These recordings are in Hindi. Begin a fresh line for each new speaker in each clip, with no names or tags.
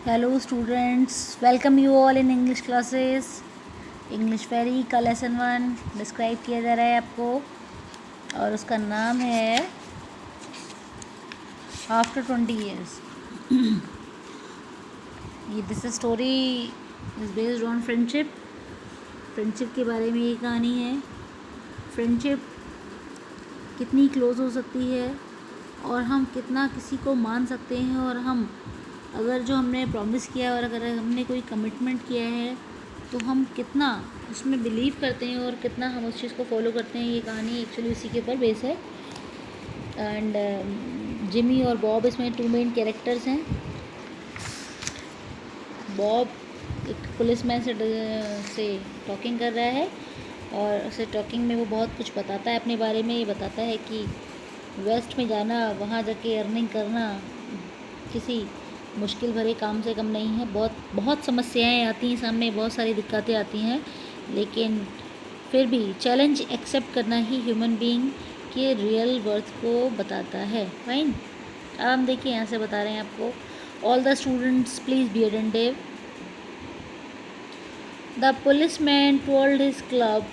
Hello students, welcome you all in English classes. English Fairy का लेसन 1 डिस्क्राइब किया जा रहा है आपको और उसका नाम है आफ्टर 20 years. ये this story is based on friendship. Friendship के बारे में ये कहानी है. फ्रेंडशिप कितनी क्लोज हो सकती है और हम कितना किसी को मान सकते हैं, और हम अगर जो हमने प्रॉमिस किया और अगर हमने कोई कमिटमेंट किया है तो हम कितना उसमें बिलीव करते हैं और कितना हम उस चीज़ को फॉलो करते हैं. ये कहानी एक्चुअली उसी के ऊपर बेस है. एंड जिमी और बॉब इसमें 2 मेन कैरेक्टर्स हैं. बॉब एक पुलिसमैन से टॉकिंग कर रहा है और उसे टॉकिंग में वो बहुत कुछ बताता है अपने बारे में. ये बताता है कि वेस्ट में जाना, वहाँ जाके अर्निंग करना किसी मुश्किल भरे काम से कम नहीं है. बहुत समस्याएं आती हैं सामने, बहुत सारी दिक्कतें आती हैं, लेकिन फिर भी चैलेंज एक्सेप्ट करना ही ह्यूमन बीइंग के रियल वर्थ को बताता है. फाइन. अब हम देखिए यहाँ से बता रहे हैं आपको. All the students please be attentive. The policeman told his club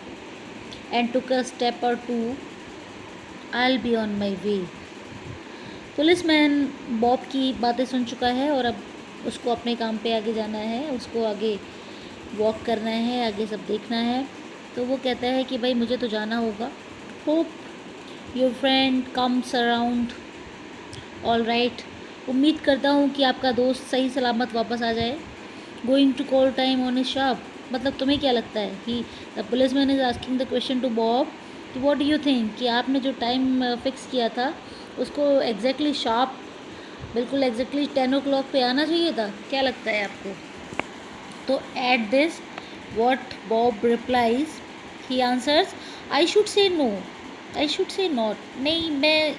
and took a step or two. I will be on my way. Policeman Bob की बातें सुन चुका है और अब उसको अपने काम पे आगे जाना है, उसको आगे वॉक करना है, आगे सब देखना है. तो वो कहता है कि भाई मुझे तो जाना होगा. Hope your friend comes around all right. उम्मीद करता हूँ कि आपका दोस्त सही सलामत वापस आ जाए. Going to call time on his shop. मतलब तुम्हें क्या लगता है कि the policeman is asking the question to Bob कि व्हाट डू यू थिंक कि आपने जो टाइम फिक्स किया था उसको एग्जैक्टली शार्प, बिल्कुल एग्जैक्टली 10 o'clock पे आना चाहिए था. क्या लगता है आपको? तो at this what Bob replies, he answers, I should say no, I should say not. नहीं,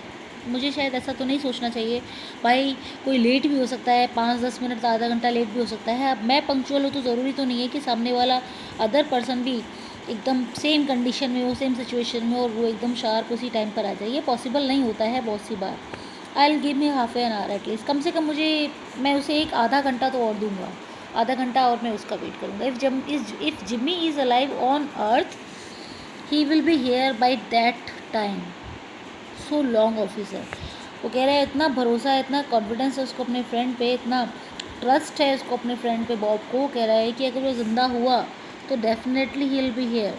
मुझे शायद ऐसा तो नहीं सोचना चाहिए भाई. कोई लेट भी हो सकता है, 5-10 मिनट, आधा घंटा लेट भी हो सकता है. अब मैं पंक्चुअल हूँ तो ज़रूरी तो नहीं है कि सामने वाला अदर पर्सन भी एकदम सेम कंडीशन में हो, सेम सिचुएशन में, और वो एकदम शार्प उसी टाइम पर आ जाए. ये पॉसिबल नहीं होता है बहुत सी बार. I will give me half an hour at least. कम से कम मैं उसे एक आधा घंटा तो और दूंगा. आधा घंटा और मैं उसका वेट करूँगा. If Jimmy is alive on earth he will be here by that time. So long officer. वो कह रहा है, इतना भरोसा है, इतना कॉन्फिडेंस है उसको अपने फ्रेंड पे, इतना ट्रस्ट है उसको अपने फ्रेंड पे बॉब को. कह रहा है कि अगर वो ज़िंदा हुआ तो definitely he will be here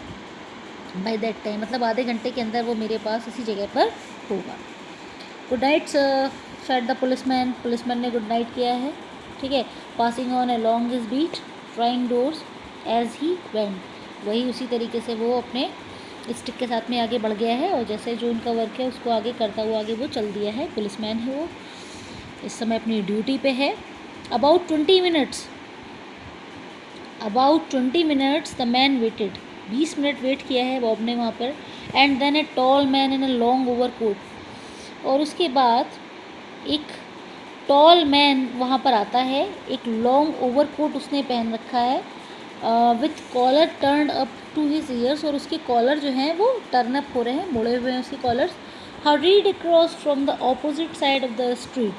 by that time. मतलब आधे घंटे के अंदर वो मेरे पास इसी जगह पर होगा. Good night sir, said the policeman. Policeman ने गुड नाइट किया है. ठीक है. Passing on along his beat, trying doors as he went. वही उसी तरीके से वो अपने स्टिक के साथ में आगे बढ़ गया है और जैसे जो उनका वर्क है उसको आगे करता हुआ आगे वो चल दिया है. पुलिसमैन है वो, इस समय अपनी ड्यूटी पे है. About 20 minutes the man waited. 20 minute wait किया है बॉब ने वहाँ पर. And then a tall man in a long overcoat. और उसके बाद एक टॉल मैन वहाँ पर आता है. एक लॉन्ग ओवर कोट उसने पहन रखा है with collar turn up to his ears. और उसके कॉलर जो हैं वो टर्न अप हो रहे हैं, मुड़े हुए हैं उसके collars. Hurried across from the opposite side of the street.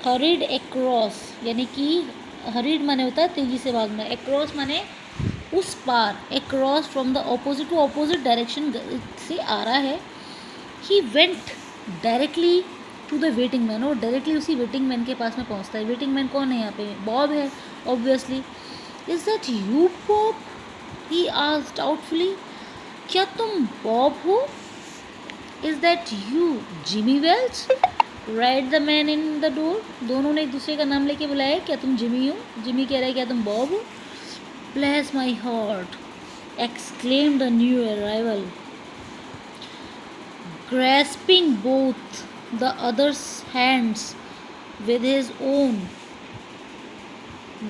Hurried across यानी कि हरीड माने होता है तेज़ी से भागना, अक्रॉस माने उस पार. अक्रॉस फ्रॉम द ऑपोजिट, वो ऑपोजिट डायरेक्शन से आ रहा है. He went directly to the waiting man. और डायरेक्टली उसी वेटिंग मैन के पास में पहुंचता है. वेटिंग मैन कौन है यहाँ पे? बॉब है obviously. Is that you Bob? He asked doubtfully. क्या तुम बॉब हो? Is that you Jimmy Wells? Right the man in the door. दोनों ने एक दूसरे का नाम लेके बुलाया. क्या तुम जिमी हो? जिमी कह रहा है क्या तुम बॉब हो? Bless my heart, exclaimed the new arrival, grasping both the other's hands with his own.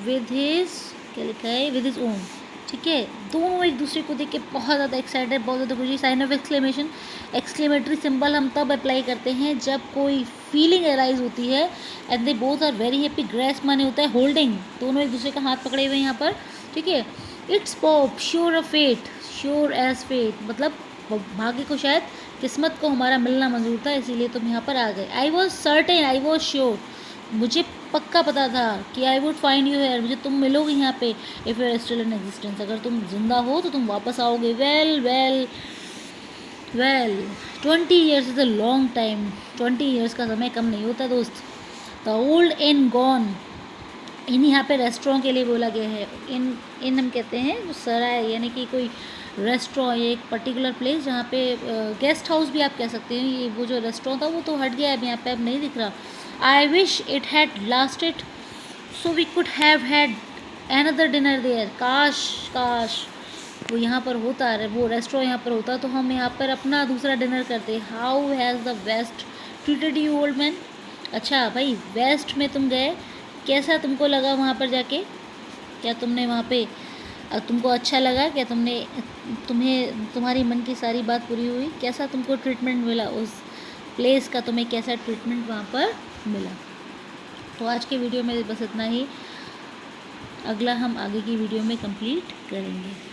क्या लिखा है? with his own. ठीक है. दोनों एक दूसरे को देख के बहुत ज़्यादा एक्साइटेड, बहुत ज़्यादा खुशी. Sign of exclamation, exclamatory symbol हम तब अप्लाई करते हैं जब कोई फीलिंग अराइज होती है. And they both are very happy. Grasp माने होता है होल्डिंग. दोनों एक दूसरे का हाथ पकड़े हुए हैं यहाँ पर. ठीक है. It's Bob, sure of fate, sure as fate. मतलब भाग्य को, शायद किस्मत को हमारा मिलना मंजूर था, इसीलिए तुम यहाँ पर आ गए. I was certain, I was sure. मुझे पक्का पता था कि I would find you here, मुझे तुम मिलोगे यहाँ पे, if you are still in existence, अगर तुम जिंदा हो तो तुम वापस आओगे। Well well well 20 years is a long time, 20 years का समय कम नहीं होता दोस्त। The old inn gone, inn यहाँ पे रेस्टोरेंट के लिए बोला गया है। इन हम कहते हैं जो सराय, यानी कि कोई रेस्टोरेंट, एक पर्टिकुलर प्लेस जहाँ पे गेस्ट हाउस भी आप कह सकते हैं। ये वो जो रेस्टोरेंट था वो तो हट गया है, अब यहाँ पे अब नहीं दिख रहा। I wish it had lasted so we could have had another dinner there, काश काश वो यहाँ पर होता, वो रेस्टोरेंट यहाँ पर होता तो हम यहाँ पर अपना दूसरा डिनर करते। How has the West treated you old man. अच्छा भाई, वेस्ट में तुम गए, कैसा तुमको लगा वहाँ पर जाके, क्या तुमने वहाँ पे तुमको अच्छा लगा, क्या तुम्हारी मन की सारी बात पूरी हुई, कैसा तुमको ट्रीटमेंट मिला उस प्लेस का, तुम्हें कैसा ट्रीटमेंट वहाँ पर मिला। तो आज के वीडियो में बस इतना ही, अगला हम आगे की वीडियो में कंप्लीट करेंगे।